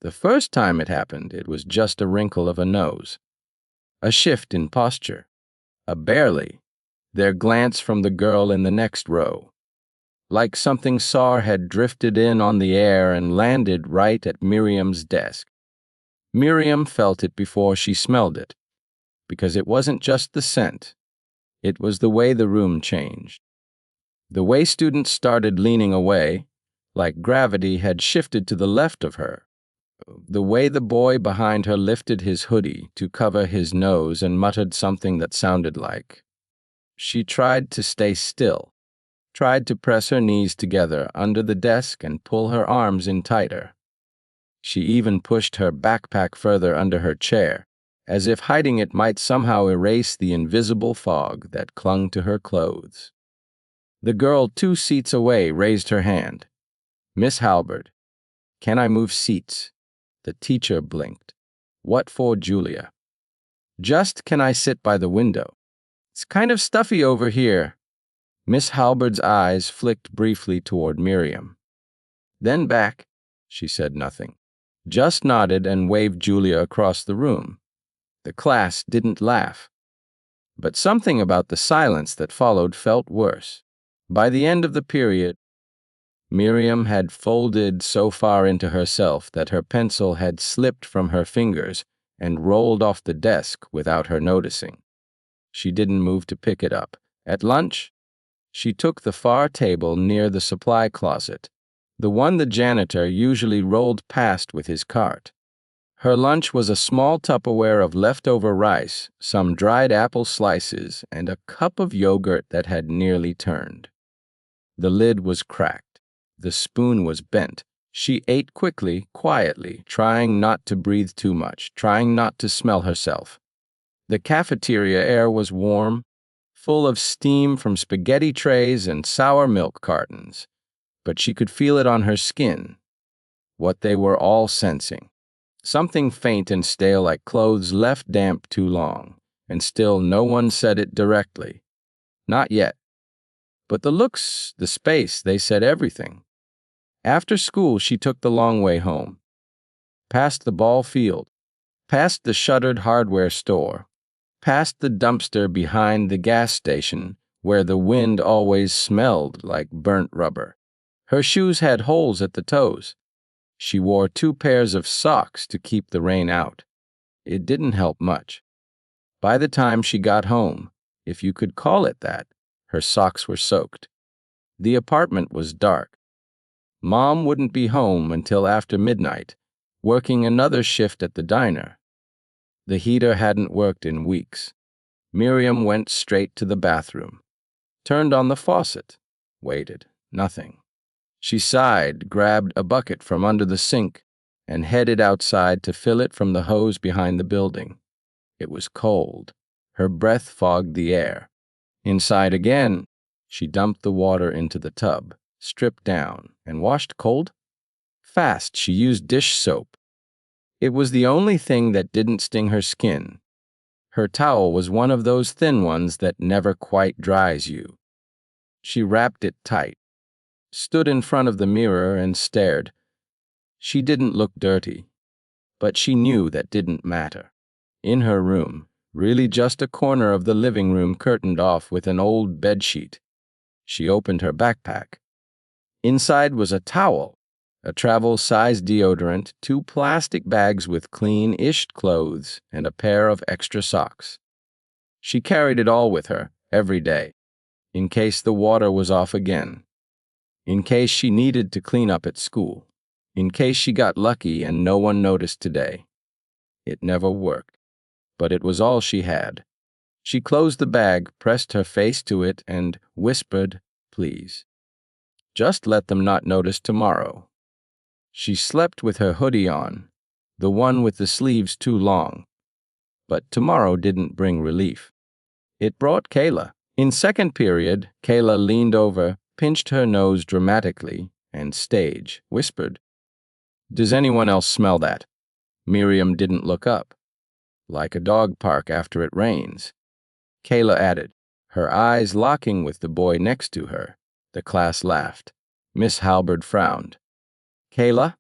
The first time it happened, it was just a wrinkle of a nose, a shift in posture, a barely, their glance from the girl in the next row. Like something sour had drifted in on the air and landed right at Miriam's desk. Miriam felt it before she smelled it, because it wasn't just the scent. It was the way the room changed. The way students started leaning away, like gravity had shifted to the left of her. The way the boy behind her lifted his hoodie to cover his nose and muttered something that sounded like. She tried to stay still, tried to press her knees together under the desk and pull her arms in tighter. She even pushed her backpack further under her chair, as if hiding it might somehow erase the invisible fog that clung to her clothes. The girl 2 seats away raised her hand. "Miss Halberd, can I move seats?" The teacher blinked. "What for, Julia?" "Just can I sit by the window? It's kind of stuffy over here." Miss Halberd's eyes flicked briefly toward Miriam. Then back. She said nothing, just nodded and waved Julia across the room. The class didn't laugh. But something about the silence that followed felt worse. By the end of the period, Miriam had folded so far into herself that her pencil had slipped from her fingers and rolled off the desk without her noticing. She didn't move to pick it up. At lunch, she took the far table near the supply closet, the one the janitor usually rolled past with his cart. Her lunch was a small Tupperware of leftover rice, some dried apple slices, and a cup of yogurt that had nearly turned. The lid was cracked. The spoon was bent. She ate quickly, quietly, trying not to breathe too much, trying not to smell herself. The cafeteria air was warm, full of steam from spaghetti trays and sour milk cartons, but she could feel it on her skin, what they were all sensing. Something faint and stale like clothes left damp too long, and still no one said it directly. Not yet. But the looks, the space, they said everything. After school, she took the long way home. Past the ball field, past the shuttered hardware store, past the dumpster behind the gas station where the wind always smelled like burnt rubber. Her shoes had holes at the toes. She wore 2 pairs of socks to keep the rain out. It didn't help much. By the time she got home, if you could call it that, her socks were soaked. The apartment was dark. Mom wouldn't be home until after midnight, working another shift at the diner. The heater hadn't worked in weeks. Miriam went straight to the bathroom, turned on the faucet, waited, nothing. She sighed, grabbed a bucket from under the sink, and headed outside to fill it from the hose behind the building. It was cold. Her breath fogged the air. Inside again, she dumped the water into the tub, stripped down, and washed cold. Fast, she used dish soap. It was the only thing that didn't sting her skin. Her towel was one of those thin ones that never quite dries you. She wrapped it tight, stood in front of the mirror and stared. She didn't look dirty, but she knew that didn't matter. In her room, really just a corner of the living room curtained off with an old bedsheet. She opened her backpack. Inside was a towel, a travel-size deodorant, 2 plastic bags with clean-ish clothes, and a pair of extra socks. She carried it all with her, every day, in case the water was off again, in case she needed to clean up at school, in case she got lucky and no one noticed today. It never worked, but it was all she had. She closed the bag, pressed her face to it, and whispered, "Please. Just let them not notice tomorrow." She slept with her hoodie on, the one with the sleeves too long. But tomorrow didn't bring relief. It brought Kayla. In second period, Kayla leaned over, pinched her nose dramatically, and whispered, "Does anyone else smell that?" Miriam didn't look up. "Like a dog park after it rains." Kayla added, her eyes locking with the boy next to her. The class laughed. Miss Halberd frowned. "Kayla?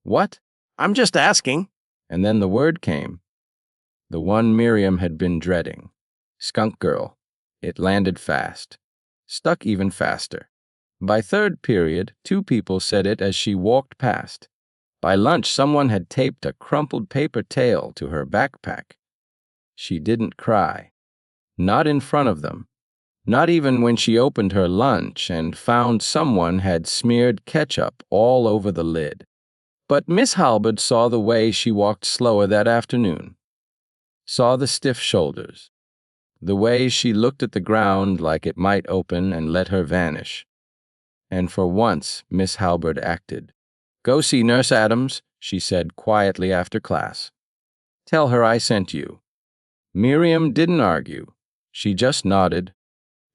What?" I'm just asking. And then the word came, the one Miriam had been dreading. Skunk Girl. It landed fast. Stuck even faster. By third period, 2 people said it as she walked past. By lunch, someone had taped a crumpled paper tail to her backpack. She didn't cry. Not in front of them. Not even when she opened her lunch and found someone had smeared ketchup all over the lid. But Miss Halberd saw the way she walked slower that afternoon. Saw the stiff shoulders. The way she looked at the ground like it might open and let her vanish. And for once, Miss Halberd acted. "Go see Nurse Adams," she said quietly after class. "Tell her I sent you." Miriam didn't argue. She just nodded,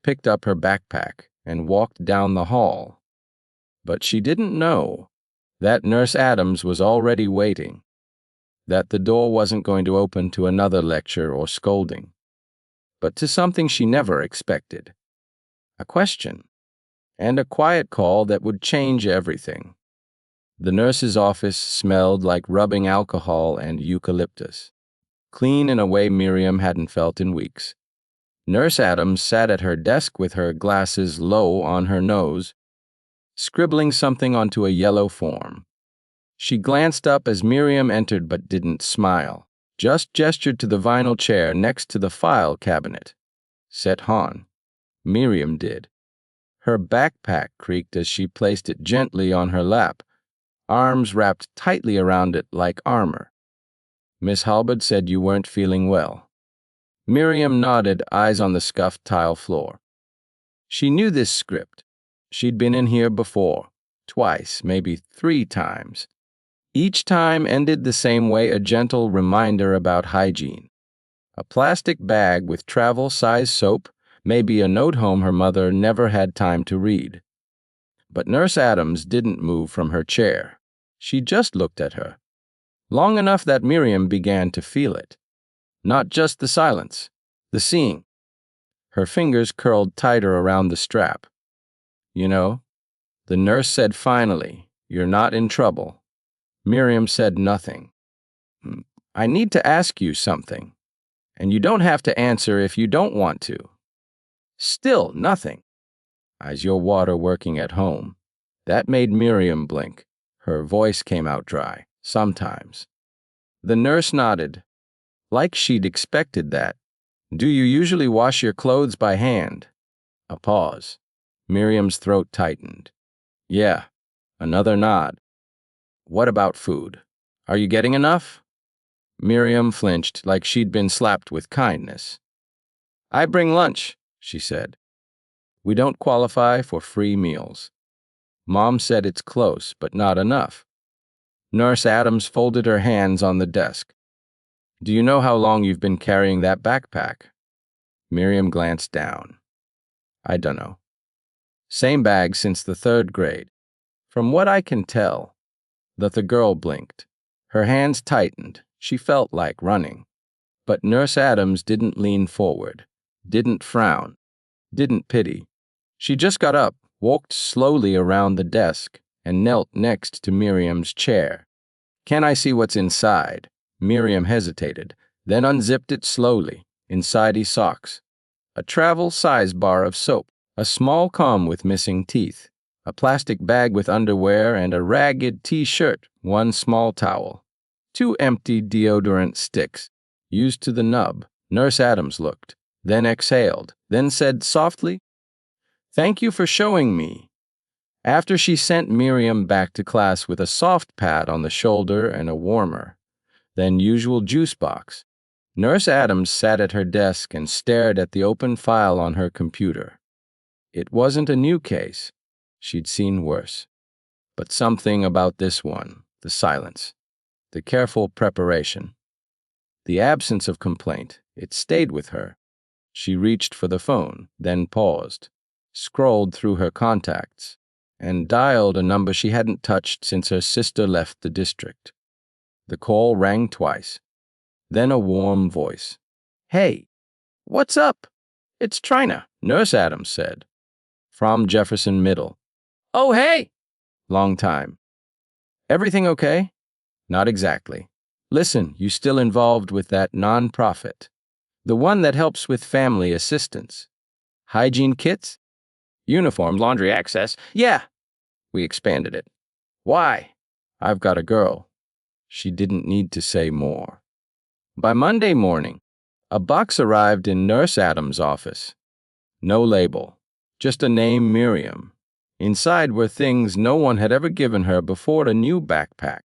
picked up her backpack, and walked down the hall. But she didn't know that Nurse Adams was already waiting, that the door wasn't going to open to another lecture or scolding, but to something she never expected. A question, and a quiet call that would change everything. The nurse's office smelled like rubbing alcohol and eucalyptus, clean in a way Miriam hadn't felt in weeks. Nurse Adams sat at her desk with her glasses low on her nose, scribbling something onto a yellow form. She glanced up as Miriam entered but didn't smile, just gestured to the vinyl chair next to the file cabinet. "Set hon." Miriam did. Her backpack creaked as she placed it gently on her lap, arms wrapped tightly around it like armor. "Miss Halberd said you weren't feeling well." Miriam nodded, eyes on the scuffed tile floor. She knew this script. She'd been in here before, twice, maybe 3 times. Each time ended the same way, a gentle reminder about hygiene. A plastic bag with travel-size soap, maybe a note home her mother never had time to read. But Nurse Adams didn't move from her chair. She just looked at her. Long enough that Miriam began to feel it. Not just the silence, the seeing. Her fingers curled tighter around the strap. "You know," the nurse said finally, "you're not in trouble." Miriam said nothing. "I need to ask you something, and you don't have to answer if you don't want to." Still nothing. "Is your water working at home?" That made Miriam blink. Her voice came out dry, sometimes. The nurse nodded, like she'd expected that. "Do you usually wash your clothes by hand?" A pause. Miriam's throat tightened. "Yeah." Another nod. "What about food? Are you getting enough?" Miriam flinched like she'd been slapped with kindness. "I bring lunch," she said. "We don't qualify for free meals. Mom said it's close, but not enough." Nurse Adams folded her hands on the desk. "Do you know how long you've been carrying that backpack?" Miriam glanced down. "I dunno. Same bag since the 3rd grade. From what I can tell." The girl blinked. Her hands tightened. She felt like running. But Nurse Adams didn't lean forward, didn't frown, didn't pity. She just got up, walked slowly around the desk, and knelt next to Miriam's chair. "Can I see what's inside?" Miriam hesitated, then unzipped it slowly. Inside socks. A travel size bar of soap. A small comb with missing teeth. A plastic bag with underwear and a ragged t-shirt, 1 small towel. 2 empty deodorant sticks, used to the nub. Nurse Adams looked, then exhaled, then said softly, "Thank you for showing me." After she sent Miriam back to class with a soft pat on the shoulder and a warmer, then usual juice box, Nurse Adams sat at her desk and stared at the open file on her computer. It wasn't a new case. She'd seen worse. But something about this one, the silence, the careful preparation, the absence of complaint, it stayed with her. She reached for the phone, then paused, scrolled through her contacts, and dialed a number she hadn't touched since her sister left the district. The call rang twice. Then a warm voice. "Hey, what's up? It's Trina," Nurse Adams said. From Jefferson Middle. "Oh, hey!" Long time. "Everything okay?" Not exactly. Listen, you still involved with that nonprofit? The one that helps with family assistance. Hygiene kits? Uniform, laundry access. Yeah, we expanded it. Why? I've got a girl. She didn't need to say more. By Monday morning, a box arrived in Nurse Adams' office. No label, just a name, Miriam. Inside were things no one had ever given her before: a new backpack,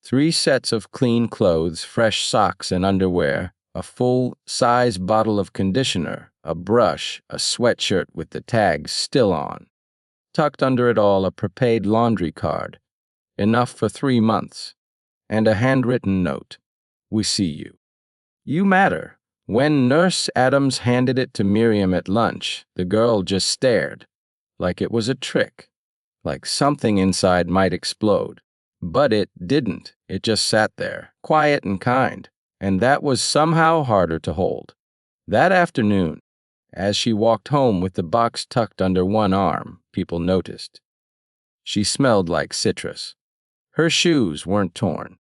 3 sets of clean clothes, fresh socks and underwear, a full-size bottle of conditioner, a brush, a sweatshirt with the tags still on. Tucked under it all, a prepaid laundry card, enough for 3 months, and a handwritten note. We see you. You matter. When Nurse Adams handed it to Miriam at lunch, the girl just stared, like it was a trick, like something inside might explode. But it didn't. It just sat there, quiet and kind, and that was somehow harder to hold. That afternoon, as she walked home with the box tucked under one arm, people noticed. She smelled like citrus. Her shoes weren't torn.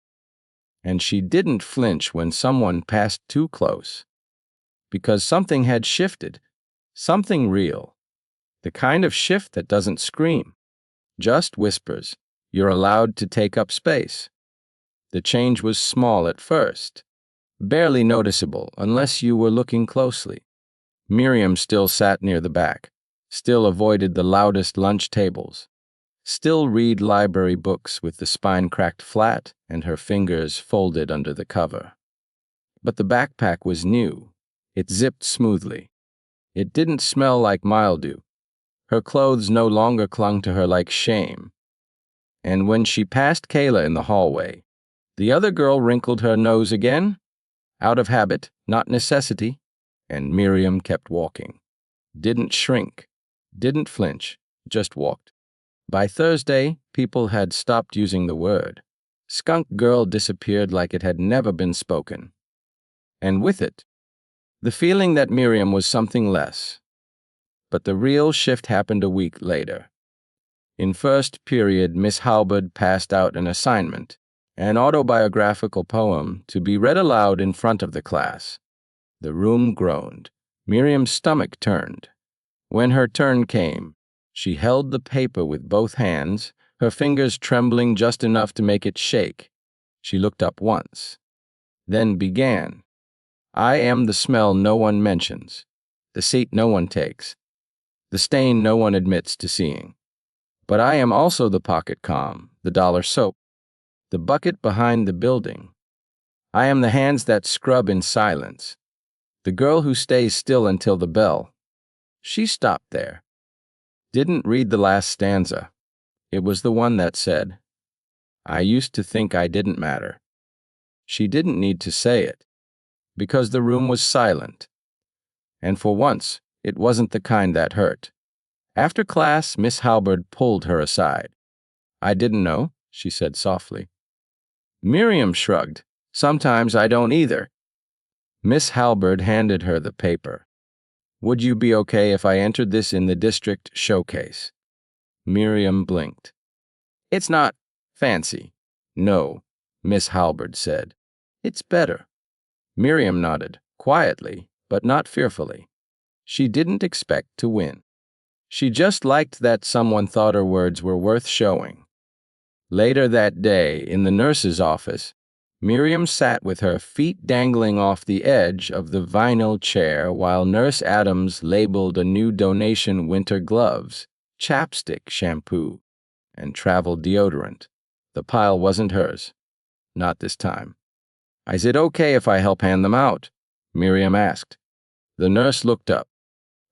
And she didn't flinch when someone passed too close. Because something had shifted. Something real. The kind of shift that doesn't scream. Just whispers. You're allowed to take up space. The change was small at first. Barely noticeable unless you were looking closely. Miriam still sat near the back. Still avoided the loudest lunch tables. Still read library books with the spine cracked flat and her fingers folded under the cover. But the backpack was new. It zipped smoothly. It didn't smell like mildew. Her clothes no longer clung to her like shame. And when she passed Kayla in the hallway, the other girl wrinkled her nose again, out of habit, not necessity, and Miriam kept walking. Didn't shrink, didn't flinch, just walked. By Thursday, people had stopped using the word. Skunk girl disappeared like it had never been spoken. And with it, the feeling that Miriam was something less. But the real shift happened a week later. In first period, Miss Halberd passed out an assignment, an autobiographical poem to be read aloud in front of the class. The room groaned. Miriam's stomach turned. When her turn came, she held the paper with both hands, her fingers trembling just enough to make it shake. She looked up once, then began. I am the smell no one mentions, the seat no one takes, the stain no one admits to seeing. But I am also the pocket comb, the dollar soap, the bucket behind the building. I am the hands that scrub in silence, the girl who stays still until the bell. She stopped there. Didn't read the last stanza. It was the one that said, I used to think I didn't matter. She didn't need to say it, because the room was silent. And for once, it wasn't the kind that hurt. After class, Miss Halberd pulled her aside. I didn't know, she said softly. Miriam shrugged. Sometimes I don't either. Miss Halberd handed her the paper. Would you be okay if I entered this in the district showcase? Miriam blinked. It's not fancy. No, Miss Halberd said. It's better. Miriam nodded, quietly, but not fearfully. She didn't expect to win. She just liked that someone thought her words were worth showing. Later that day, in the nurse's office, Miriam sat with her feet dangling off the edge of the vinyl chair while Nurse Adams labeled a new donation: winter gloves, chapstick, shampoo, and travel deodorant. The pile wasn't hers. Not this time. Is it okay if I help hand them out? Miriam asked. The nurse looked up.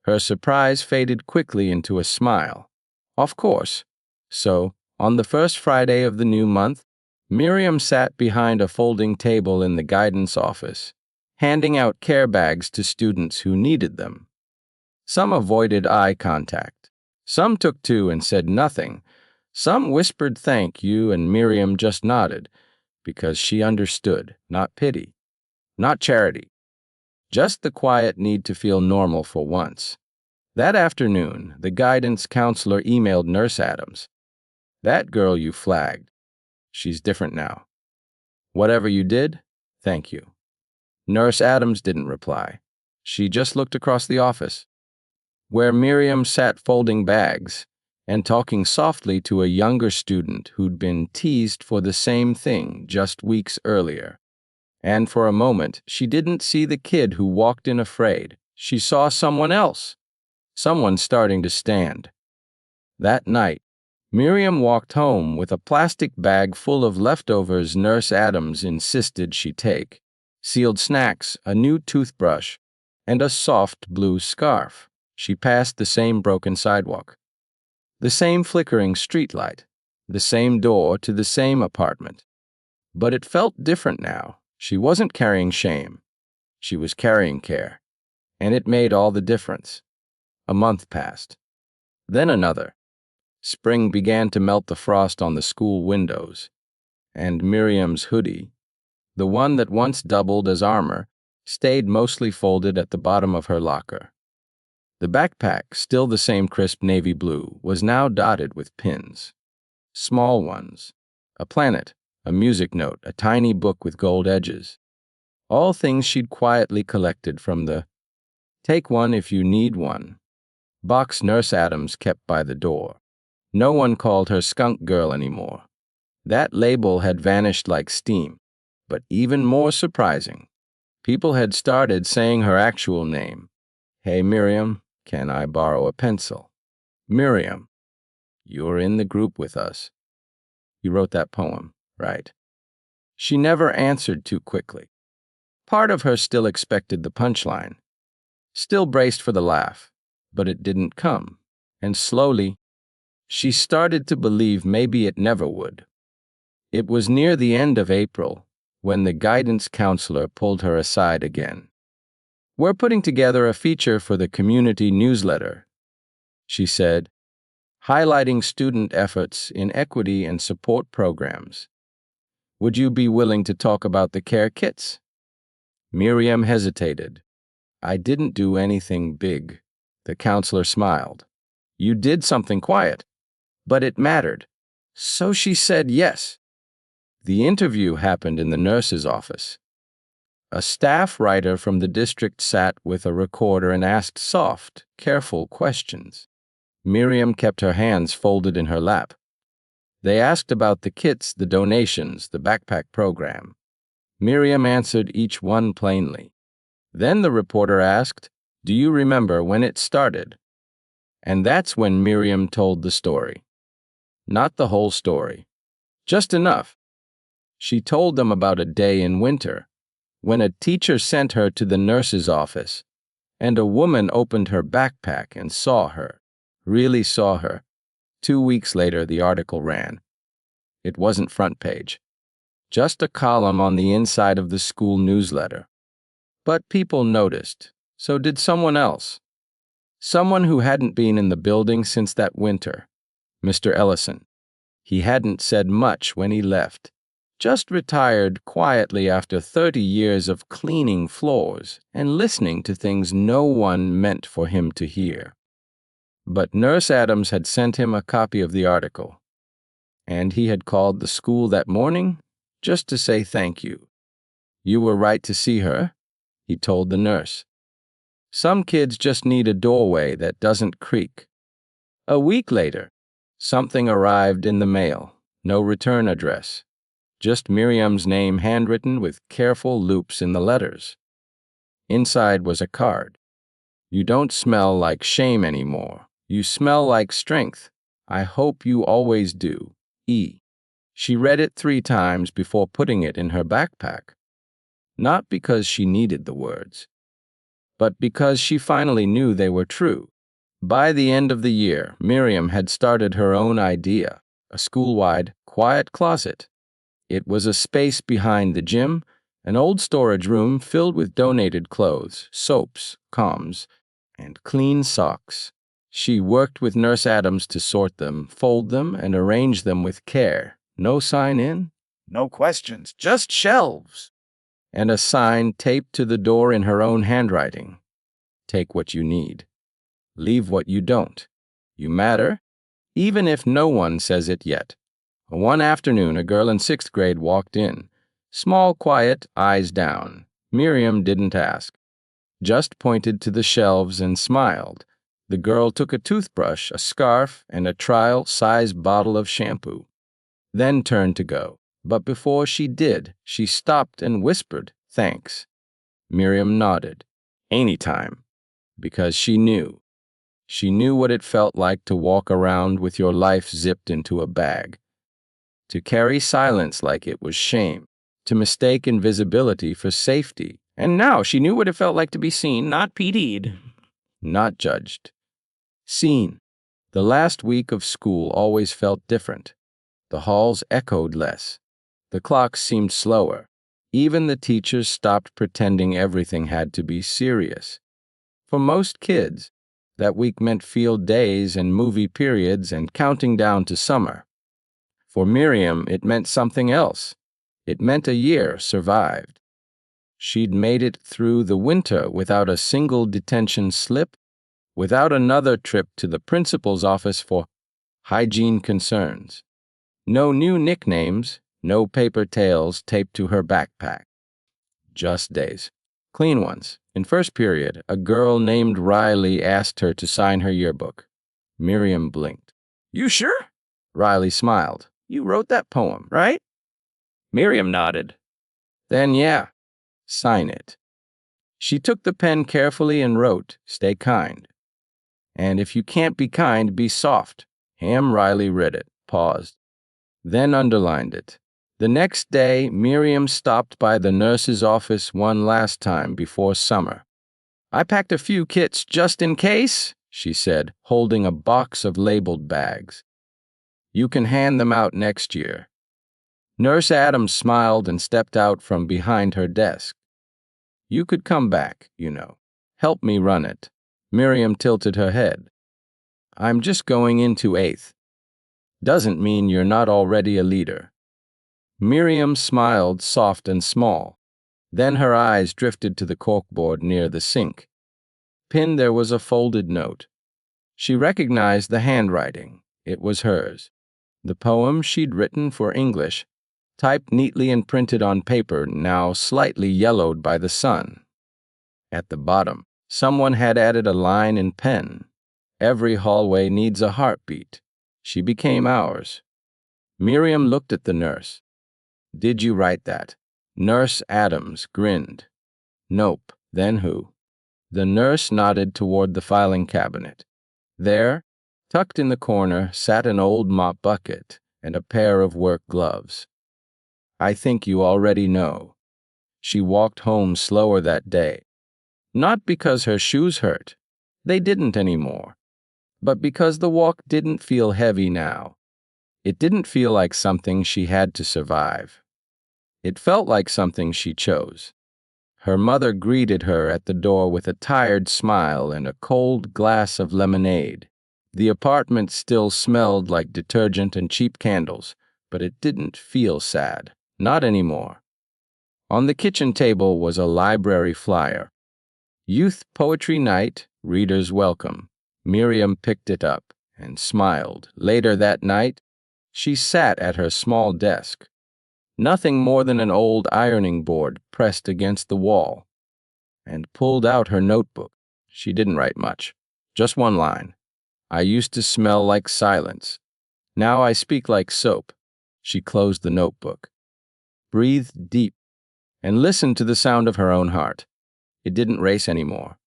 Her surprise faded quickly into a smile. Of course. So, on the first Friday of the new month, Miriam sat behind a folding table in the guidance office, handing out care bags to students who needed them. Some avoided eye contact. Some took two and said nothing. Some whispered thank you, and Miriam just nodded, because she understood, not pity, not charity, just the quiet need to feel normal for once. That afternoon, the guidance counselor emailed Nurse Adams. That girl you flagged. She's different now. Whatever you did, thank you. Nurse Adams didn't reply. She just looked across the office, where Miriam sat folding bags and talking softly to a younger student who'd been teased for the same thing just weeks earlier. And for a moment, she didn't see the kid who walked in afraid. She saw someone else, someone starting to stand. That night, Miriam walked home with a plastic bag full of leftovers Nurse Adams insisted she take, sealed snacks, a new toothbrush, and a soft blue scarf. She passed the same broken sidewalk, the same flickering streetlight, the same door to the same apartment. But it felt different now. She wasn't carrying shame. She was carrying care. And it made all the difference. A month passed. Then another. Spring began to melt the frost on the school windows, and Miriam's hoodie, the one that once doubled as armor, stayed mostly folded at the bottom of her locker. The backpack, still the same crisp navy blue, was now dotted with pins. Small ones. A planet, a music note, a tiny book with gold edges. All things she'd quietly collected from the "take one if you need one" box Nurse Adams kept by the door. No one called her Skunk Girl anymore. That label had vanished like steam. But even more surprising, people had started saying her actual name. "Hey, Miriam, can I borrow a pencil?" "Miriam, you're in the group with us. You wrote that poem, right?" She never answered too quickly. Part of her still expected the punchline, still braced for the laugh, but it didn't come, and slowly, she started to believe maybe it never would. It was near the end of April when the guidance counselor pulled her aside again. "We're putting together a feature for the community newsletter," she said, "highlighting student efforts in equity and support programs. Would you be willing to talk about the care kits?" Miriam hesitated. "I didn't do anything big." The counselor smiled. "You did something quiet, but it mattered." So she said yes. The interview happened in the nurse's office. A staff writer from the district sat with a recorder and asked soft, careful questions. Miriam kept her hands folded in her lap. They asked about the kits, the donations, the backpack program. Miriam answered each one plainly. Then the reporter asked, "Do you remember when it started?" And that's when Miriam told the story. Not the whole story, just enough. She told them about a day in winter, when a teacher sent her to the nurse's office, and a woman opened her backpack and saw her, really saw her. 2 weeks later, the article ran. It wasn't front page, just a column on the inside of the school newsletter. But people noticed. So did someone else. Someone who hadn't been in the building since that winter, Mr. Ellison. He hadn't said much when he left, just retired quietly after 30 years of cleaning floors and listening to things no one meant for him to hear. But Nurse Adams had sent him a copy of the article, and he had called the school that morning just to say thank you. "You were right to see her," he told the nurse. "Some kids just need a doorway that doesn't creak." A week later, something arrived in the mail. No return address. Just Miriam's name handwritten with careful loops in the letters. Inside was a card. "You don't smell like shame anymore. You smell like strength. I hope you always do. E." She read it 3 times before putting it in her backpack. Not because she needed the words, but because she finally knew they were true. By the end of the year, Miriam had started her own idea, a school-wide quiet closet. It was a space behind the gym, an old storage room filled with donated clothes, soaps, combs, and clean socks. She worked with Nurse Adams to sort them, fold them, and arrange them with care. No sign-in, no questions, just shelves. And a sign taped to the door in her own handwriting. "Take what you need. Leave what you don't. You matter, even if no one says it yet." One afternoon, a girl in 6th grade walked in, Small, quiet, eyes down. Miriam didn't ask, just pointed to the shelves and smiled. The girl took a toothbrush, a scarf, and a trial-size bottle of shampoo, then turned to go. But before she did, she stopped and whispered, "Thanks." Miriam nodded. "Anytime." Because she knew. She knew what it felt like to walk around with your life zipped into a bag, to carry silence like it was shame, to mistake invisibility for safety. And now she knew what it felt like to be seen, not PD'd, not judged. Seen. The last week of school always felt different. The halls echoed less. The clocks seemed slower. Even the teachers stopped pretending everything had to be serious. For most kids, that week meant field days and movie periods and counting down to summer. For Miriam, it meant something else. It meant a year survived. She'd made it through the winter without a single detention slip, without another trip to the principal's office for hygiene concerns. No new nicknames, no paper tails taped to her backpack. Just days. Clean ones. In first period, a girl named Riley asked her to sign her yearbook. Miriam blinked. "You sure?" Riley smiled. "You wrote that poem, right?" Miriam nodded. "Then yeah, sign it." She took the pen carefully and wrote, "Stay kind. And if you can't be kind, be soft." Riley read it, paused, then underlined it. The next day, Miriam stopped by the nurse's office one last time before summer. "I packed a few kits just in case," she said, holding a box of labeled bags. "You can hand them out next year." Nurse Adams smiled and stepped out from behind her desk. "You could come back, you know. Help me run it." Miriam tilted her head. "I'm just going into 8th. Doesn't mean you're not already a leader." Miriam smiled soft and small. Then her eyes drifted to the corkboard near the sink. Pinned there was a folded note. She recognized the handwriting. It was hers. The poem she'd written for English, typed neatly and printed on paper, now slightly yellowed by the sun. At the bottom, someone had added a line in pen. "Every hallway needs a heartbeat. She became ours." Miriam looked at the nurse. "Did you write that?" Nurse Adams grinned. "Nope. Then who?" The nurse nodded toward the filing cabinet. There, tucked in the corner, sat an old mop bucket and a pair of work gloves. "I think you already know." She walked home slower that day. Not because her shoes hurt. They didn't anymore. But because the walk didn't feel heavy now. It didn't feel like something she had to survive. It felt like something she chose. Her mother greeted her at the door with a tired smile and a cold glass of lemonade. The apartment still smelled like detergent and cheap candles, but it didn't feel sad. Not anymore. On the kitchen table was a library flyer. Youth Poetry Night, Readers Welcome. Miriam picked it up and smiled. Later that night, she sat at her small desk. Nothing more than an old ironing board pressed against the wall, and pulled out her notebook. She didn't write much, just one line. "I used to smell like silence. Now I speak like soap." She closed the notebook, breathed deep, and listened to the sound of her own heart. It didn't race anymore.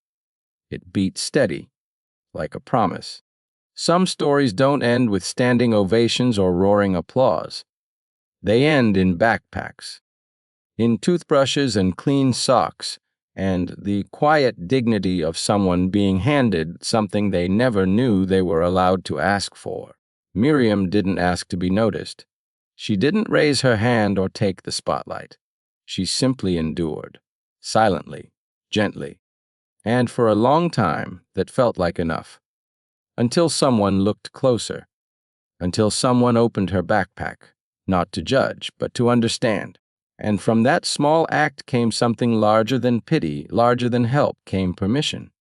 It beat steady, like a promise. Some stories don't end with standing ovations or roaring applause. They end in backpacks, in toothbrushes and clean socks, and the quiet dignity of someone being handed something they never knew they were allowed to ask for. Miriam didn't ask to be noticed. She didn't raise her hand or take the spotlight. She simply endured, silently, gently, and for a long time that felt like enough. Until someone looked closer, until someone opened her backpack, not to judge, but to understand. And from that small act came something larger than pity, larger than help, came permission.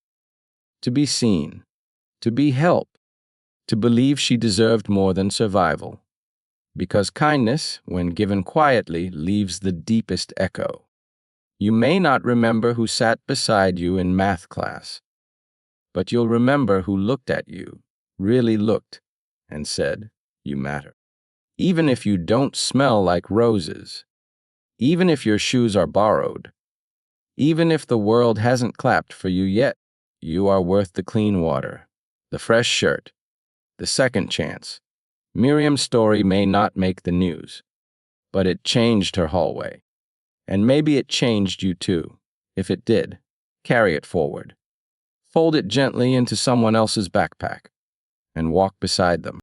To be seen, to be helped, to believe she deserved more than survival. Because kindness, when given quietly, leaves the deepest echo. You may not remember who sat beside you in math class, but you'll remember who looked at you, really looked, and said, "You matter." Even if you don't smell like roses, even if your shoes are borrowed, even if the world hasn't clapped for you yet, you are worth the clean water, the fresh shirt, the second chance. Miriam's story may not make the news, but it changed her hallway. And maybe it changed you too. If it did, carry it forward. Fold it gently into someone else's backpack and walk beside them.